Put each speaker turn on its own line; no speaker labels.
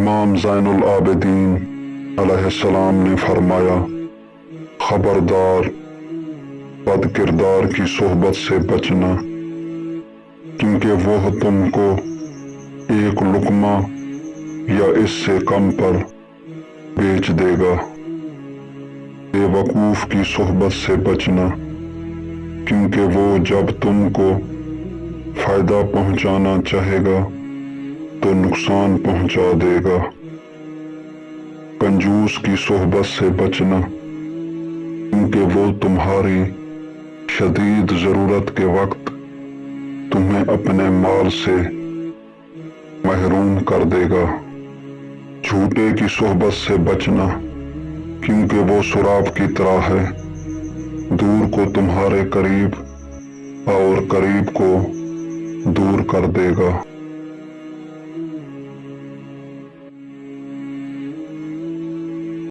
امام زین العابدین علیہ السلام نے فرمایا، خبردار بد کردار کی صحبت سے بچنا، کیونکہ وہ تم کو ایک لقمہ یا اس سے کم پر بیچ دے گا۔ بے وقوف کی صحبت سے بچنا، کیونکہ وہ جب تم کو فائدہ پہنچانا چاہے گا تو نقصان پہنچا دے گا۔ کنجوس کی صحبت سے بچنا، کیونکہ وہ تمہاری شدید ضرورت کے وقت تمہیں اپنے مال سے محروم کر دے گا۔ جھوٹے کی صحبت سے بچنا، کیونکہ وہ سراب کی طرح ہے، دور کو تمہارے قریب اور قریب کو دور کر دے گا۔